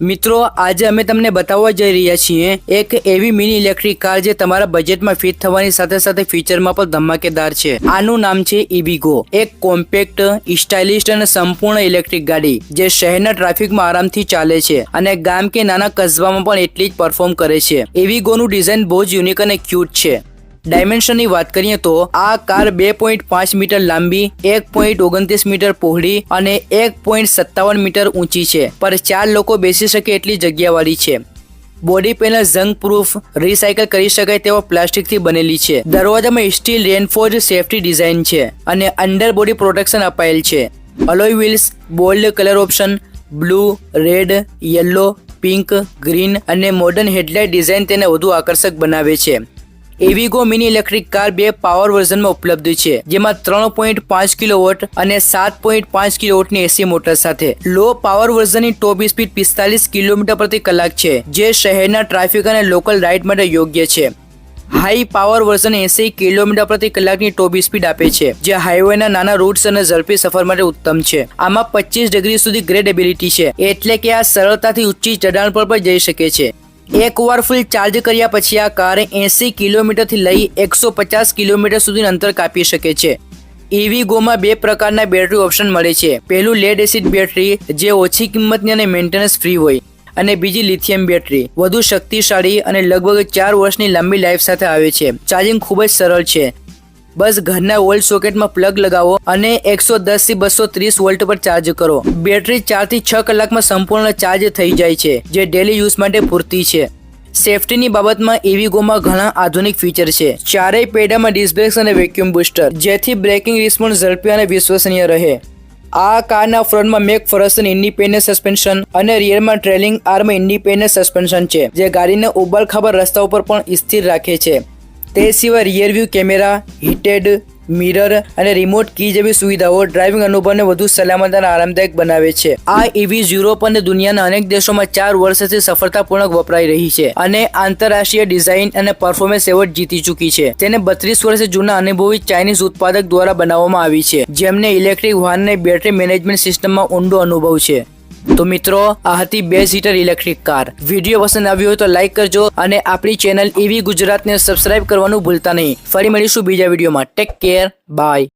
મિત્રો આજે અમે તમને બતાવવા જઈ રહ્યા છીએ એક એવી મિની ઇલેક્ટ્રિક કાર જે તમારા બજેટમાં ફિટ થવાની સાથે સાથે ફીચરમાં પણ ધમાકેદાર છે। આનું નામ છે ઇવિગો, એક કોમ્પેક્ટ, સ્ટાઇલિશ અને સંપૂર્ણ ઇલેક્ટ્રિક ગાડી જે શહેરના ટ્રાફિકમાં આરામથી ચાલે છે અને ગામ કે નાના કસ્બામાં પણ એટલી જ પરફોર્મ કરે છે। ઇવિગોનું ડિઝાઇન બહુ જ યુનિક અને ક્યુટ છે। ડાયમેન્શનની વાત કરીએ તો આ કાર 2.5 મીટર લાંબી, 1.29 મીટર પહોળી અને 1.57 મીટર ઊંચી છે, પર 4 લોકો બેસી શકે એટલી જગ્યાવાળી છે। બોડી પેનલ ઝંગ પ્રૂફ, રિસાયકલ કરી શકાય તેવા પ્લાસ્ટિકથી બનેલી છે। દરવાજામાં સ્ટીલ રેનફોર્સ્ડ સેફ્ટી ડિઝાઇન છે અને અંડર બોડી પ્રોટેક્શન અપાયેલ છે। અલોય wheels, bold colour option, blue, red, yellow, pink, green અને મોડર્ન હેડલાઇટ ડિઝાઇન તેને વધુ આકર્ષક બનાવે છે। ઇવિગો મિની ઇલેક્ટ્રિક કાર 2 પાવર વર્ઝનમાં ઉપલબ્ધ છે, જેમાં 3.5 કિલોવોટ અને 7.5 કિલોવોટની એસી મોટર સાથે। લો પાવર વર્ઝનની ટોપ સ્પીડ 45 કિલોમીટર પ્રતિ કલાક છે, જે શહેરના ટ્રાફિક અને લોકલ રાઇડ માટે યોગ્ય છે। હાઈ પાવર વર્ઝન 80 કિલોમીટર પ્રતિ કલાકની ટોપ સ્પીડ આપે છે, જે હાઈવેના નાના રૂટ્સ અને ઝડપી સફર માટે ઉત્તમ છે। આમાં 25 ડિગ્રી સુધી ગ્રેડેબિલિટી છે, એટલે કે આ સરળતાથી ઊંચી ચઢાણ પર પણ જઈ શકે છે। એકવાર ફૂલ ચાર્જ કર્યા પછી આ કાર 80 કિલોમીટરથી લઈ 150 કિલોમીટર સુધી અંતર કાપી શકે છે। ઇવિગોમાં 2 પ્રકારના બેટરી ઓપ્શન મળે છે। પહેલું લેડ એસિડ બેટરી, જે ઓછી કિંમતની અને મેન્ટેનન્સ ફ્રી હોય, અને બીજી લિથિયમ બેટરી, વધુ શક્તિશાળી અને લગભગ 4 વર્ષની લાંબી લાઈફ સાથે આવે છે। ચાર્જિંગ ખૂબ જ સરળ છે, બસ ઘરના વોલ સોકેટમાં પ્લગ લગાવો અને 110 થી 230 વોલ્ટ પર ચાર્જ કરો। બેટરી 4 થી 6 કલાકમાં સંપૂર્ણ ચાર્જ થઈ જાય છે, જે ડેલી યુઝ માટે પૂરતી છે। સેફ્ટીની બાબતમાં ઇવિગોમાં ઘણા આધુનિક ફીચર છે। ચારેય પૈડામાં ડિસ્ક બ્રેક્સ અને વેક્યુમ બૂસ્ટર, જેથી બ્રેકિંગ રિસ્પોન્સ ઝડપી અને વિશ્વસનીય રહે। આ કારના ફ્રન્ટમાં મેક ફરસ્ટન ઇન્ડિપેન્ડન્ટ સસ્પેન્શન અને રિયરમાં ટ્રેલિંગ આર્મ ઇન્ડિપેન્ડન્ટ સસ્પેન્શન છે, જે ગાડીને ઉબડખાબડ રસ્તા ઉપર પણ સ્થિર રાખે છે। તે સિવાય rear view camera, heated mirror અને રિમોટ કી જેવી સુવિધાઓ ડ્રાઇવિંગ અનુભવને વધુ સલામત અને આરામદાયક બનાવે છે। આ ઇવી યુરોપ અને દુનિયાના અનેક દેશોમાં 4 વર્ષથી સફળતાપૂર્વક વપરાઈ રહી છે અને આંતરરાષ્ટ્રીય ડિઝાઇન અને પરફોર્મન્સ એવોર્ડ જીતી ચૂકી છે। તેને 32 વર્ષ જૂના અનુભવી ચાઇનીઝ ઉત્પાદક દ્વારા બનાવવામાં આવી છે, જેમને ઇલેક્ટ્રિક વાહનને બેટરી મેનેજમેન્ટ સિસ્ટમમાં ઊંડો અનુભવ છે। તો મિત્રો, આ હતી 2 સીટર ઇલેક્ટ્રિક કાર। વિડીયો પસંદ આવ્યો હોય તો લાઈક કરજો અને આપણી ચેનલ ઇવી ગુજરાતને સબસ્ક્રાઇબ કરવાનું ભૂલતા નહીં। ફરી મળીશું બીજા વિડીયોમાં। Take care, by.